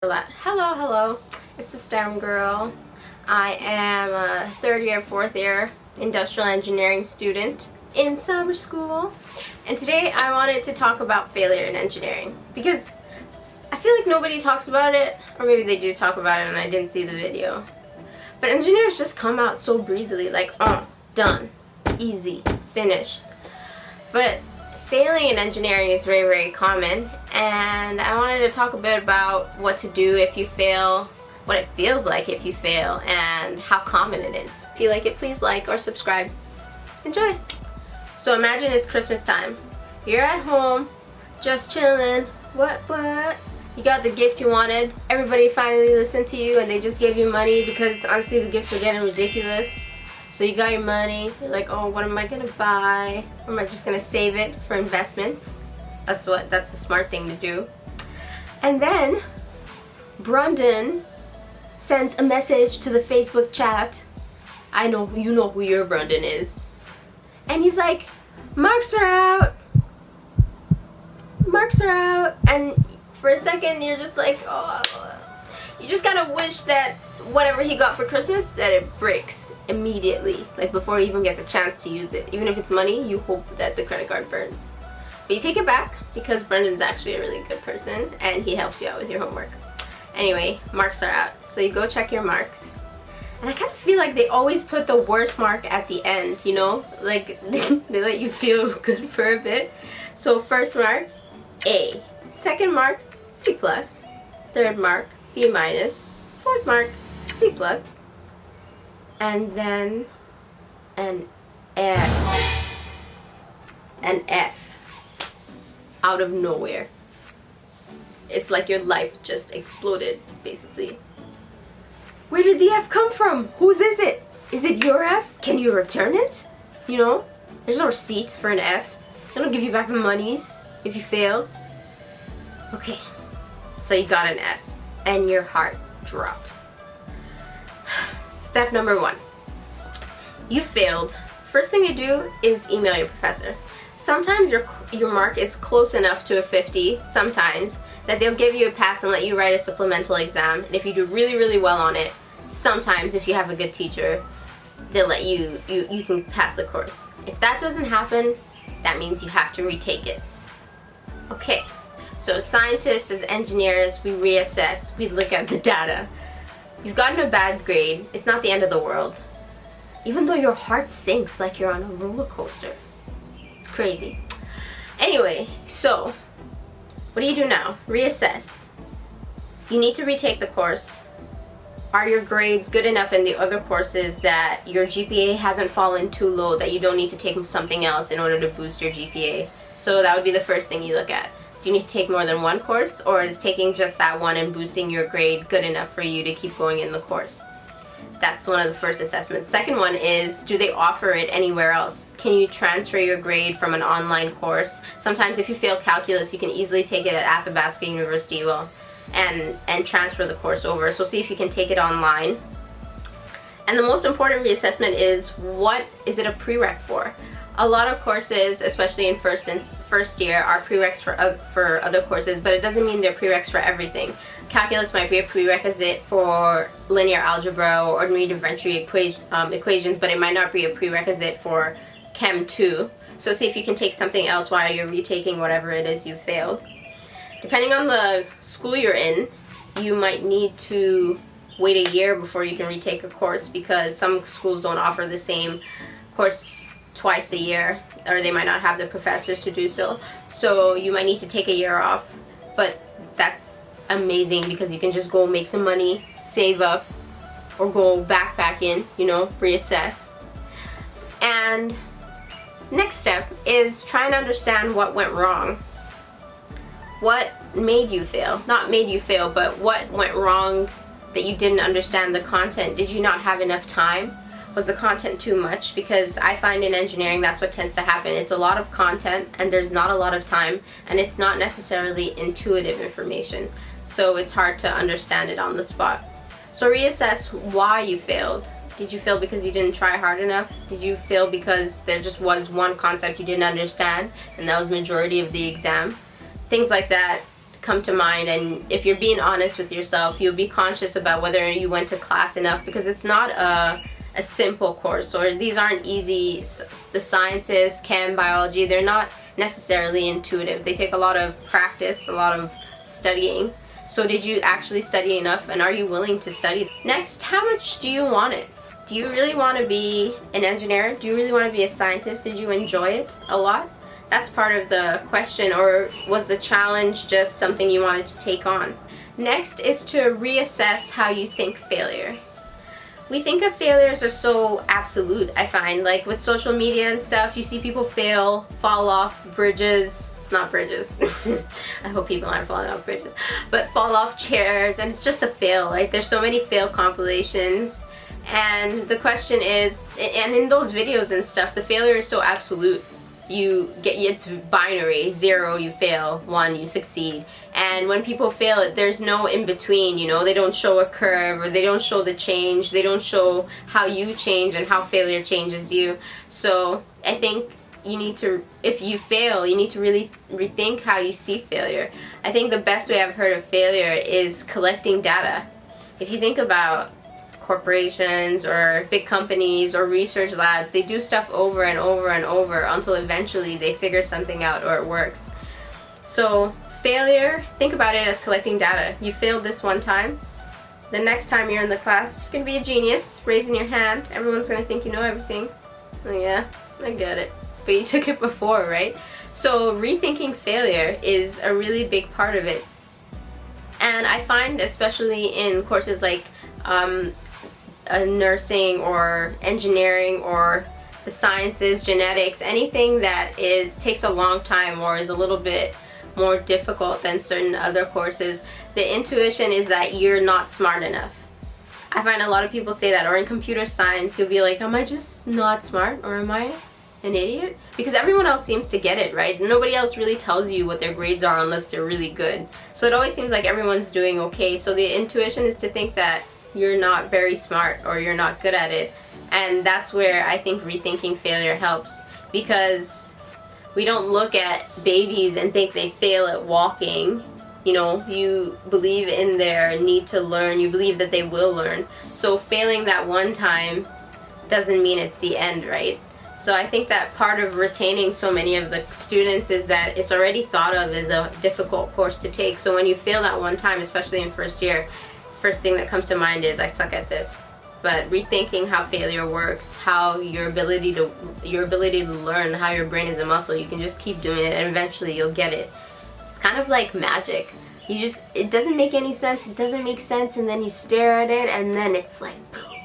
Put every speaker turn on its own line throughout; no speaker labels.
Hello, it's the STEM girl. I am a third year, fourth year industrial engineering student in summer school, and today I wanted to talk about failure in engineering because I feel like nobody talks about it, or maybe they do talk about it and I didn't see the video. But engineers just come out so breezily, like, done, easy, finished. But failing in engineering is very, very common, and I wanted to talk a bit about what to do if you fail, what it feels like if you fail, and how common it is. If you like it, please like or subscribe. Enjoy! So imagine it's Christmas time. You're at home, just chilling. What? You got the gift you wanted. Everybody finally listened to you and they just gave you money because honestly the gifts were getting ridiculous. So you got your money, you're like, oh, what am I gonna buy? Or am I just gonna save it for investments? That's the smart thing to do. And then Brandon sends a message to the Facebook chat. I know, you know who your Brandon is. And he's like, marks are out. Marks are out. And for a second you're just like, oh, you just kind of wish that whatever he got for Christmas, that it breaks immediately, like before he even gets a chance to use it. Even if it's money, you hope that the credit card burns. But you take it back because Brendan's actually a really good person and he helps you out with your homework. Anyway, marks are out. So you go check your marks. And I kind of feel like they always put the worst mark at the end, you know? Like, they let you feel good for a bit. So first mark, A. Second mark, C+. Third mark, B-. Fourth mark, C+. And then an F. An F. Out of nowhere. It's like your life just exploded, basically. Where did the F come from? Whose is it? Is it your F? Can you return it? You know, there's no receipt for an F. They don't give you back the monies if you fail. Okay, so you got an F and your heart drops. Step number 1. You failed. First thing you do is email your professor. Sometimes your mark is close enough to a 50, sometimes, that they'll give you a pass and let you write a supplemental exam. And if you do really, really well on it, sometimes if you have a good teacher, they'll let you can pass the course. If that doesn't happen, that means you have to retake it. Okay, so as scientists, as engineers, we reassess, we look at the data. You've gotten a bad grade, it's not the end of the world. Even though your heart sinks like you're on a roller coaster. It's crazy. Anyway, so what do you do now? Reassess. You need to retake the course. Are your grades good enough in the other courses that your GPA hasn't fallen too low that you don't need to take something else in order to boost your GPA? So that would be the first thing you look at. Do you need to take more than one course, or is taking just that one and boosting your grade good enough for you to keep going in the course? That's one of the first assessments. Second one is, do they offer it anywhere else? Can you transfer your grade from an online course? Sometimes if you fail calculus, you can easily take it at Athabasca University and transfer the course over. So see if you can take it online. And the most important reassessment is, what is it a prereq for? A lot of courses, especially in first year, are prereqs for other courses, but it doesn't mean they're prereqs for everything. Calculus might be a prerequisite for linear algebra or ordinary differential equations, but it might not be a prerequisite for Chem 2. So see if you can take something else while you're retaking whatever it is you failed. Depending on the school you're in, you might need to wait a year before you can retake a course because some schools don't offer the same course twice a year, or they might not have the professors to do so. So you might need to take a year off, but that's amazing because you can just go make some money, save up, or go back in, you know, reassess. And next step is trying to understand what went wrong. What made you fail? Not made you fail, but what went wrong that you didn't understand the content? Did you not have enough time? Was the content too much? Because I find in engineering that's what tends to happen. It's a lot of content and there's not a lot of time, and it's not necessarily intuitive information. So it's hard to understand it on the spot. So reassess why you failed. Did you fail because you didn't try hard enough? Did you fail because there just was one concept you didn't understand and that was majority of the exam? Things like that come to mind, and if you're being honest with yourself, you'll be conscious about whether you went to class enough, because it's not a simple course, or these aren't easy. The sciences, chem, biology, they're not necessarily intuitive. They take a lot of practice, a lot of studying. So did you actually study enough, and are you willing to study? Next, how much do you want it? Do you really want to be an engineer? Do you really want to be a scientist? Did you enjoy it a lot? That's part of the question, or was the challenge just something you wanted to take on? Next is to reassess how you think failure. We think of failures are so absolute, I find. Like with social media and stuff, you see people fail, fall off bridges, not bridges. I hope people aren't falling off bridges, but fall off chairs, and it's just a fail, right? There's so many fail compilations, and the question is, and in those videos and stuff, the failure is so absolute. It's binary. 0 you fail, 1 you succeed. And when people fail, there's no in between, you know. They don't show a curve, or they don't show the change. They don't show how you change and how failure changes you. So I think you need to, if you fail, you need to really rethink how you see failure. I think the best way I've heard of failure is collecting data. If you think about corporations or big companies or research labs, they do stuff over and over and over until eventually they figure something out or it works. So failure, think about it as collecting data. You failed this one time. The next time you're in the class, you're going to be a genius, raising your hand. Everyone's going to think you know everything. Oh yeah, I get it. But you took it before, right? So rethinking failure is a really big part of it. And I find, especially in courses like nursing or engineering or the sciences, genetics, anything that takes a long time or is a little bit more difficult than certain other courses, the intuition is that you're not smart enough. I find a lot of people say that, or in computer science, you'll be like, am I just not smart, or am I an idiot? Because everyone else seems to get it, right? Nobody else really tells you what their grades are unless they're really good. So it always seems like everyone's doing okay. So the intuition is to think that you're not very smart or you're not good at it. And that's where I think rethinking failure helps, because we don't look at babies and think they fail at walking. You know, you believe in their need to learn, you believe that they will learn. So failing that one time doesn't mean it's the end, right? So I think that part of retaining so many of the students is that it's already thought of as a difficult course to take. So when you fail that one time, especially in first year, first thing that comes to mind is I suck at this. But rethinking how failure works, how your ability to learn, how your brain is a muscle, you can just keep doing it and eventually you'll get it. It's kind of like magic. It doesn't make any sense, it doesn't make sense, and then you stare at it and then it's like boom.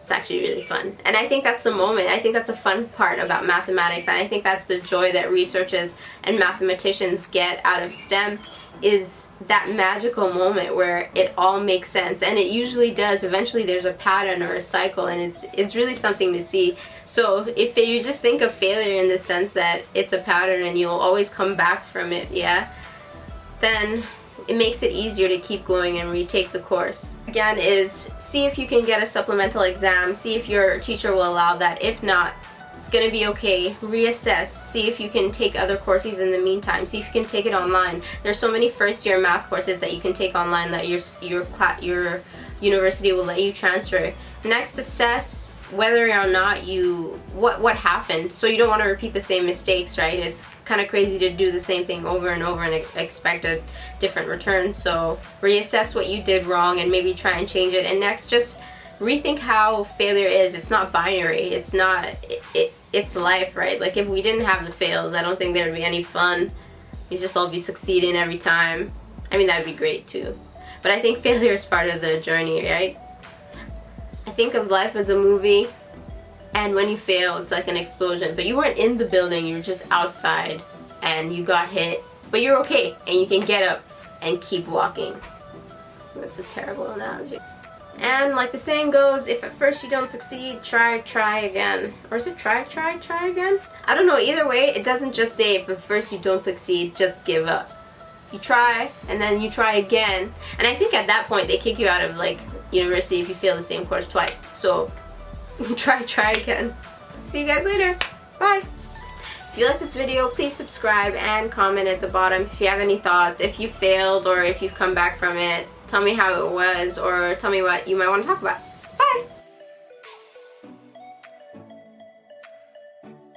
It's actually really fun. And I think that's the moment. I think that's a fun part about mathematics, and I think that's the joy that researchers and mathematicians get out of STEM, is that magical moment where it all makes sense. And it usually does. Eventually there's a pattern or a cycle, and it's really something to see. So if you just think of failure in the sense that it's a pattern and you'll always come back from it, yeah, then it makes it easier to keep going and retake the course. Again, is see if you can get a supplemental exam, see if your teacher will allow that. If not, it's gonna be okay. Reassess, see if you can take other courses in the meantime, see if you can take it online. There's so many first year math courses that you can take online that your university will let you transfer. Next, assess whether or not what happened, so you don't want to repeat the same mistakes, right? It's kind of crazy to do the same thing over and over and expect a different return. So reassess what you did wrong and maybe try and change it. And next, just rethink how failure is. It's not binary. It's not. It's life, right? Like if we didn't have the fails, I don't think there'd be any fun. You'd just all be succeeding every time. I mean, that'd be great too. But I think failure is part of the journey, right? I think of life as a movie, and when you fail, it's like an explosion. But you weren't in the building, you were just outside, and you got hit. But you're okay, and you can get up and keep walking. That's a terrible analogy. And like the saying goes, if at first you don't succeed, try again. Or is it try again? I don't know, either way, it doesn't just say if at first you don't succeed, just give up. You try, and then you try again. And I think at that point, they kick you out of like university if you fail the same course twice. So try again. See you guys later. Bye. If you like this video, please subscribe and comment at the bottom if you have any thoughts, if you failed or if you've come back from it. Tell me how it was, or tell me what you might want to talk about.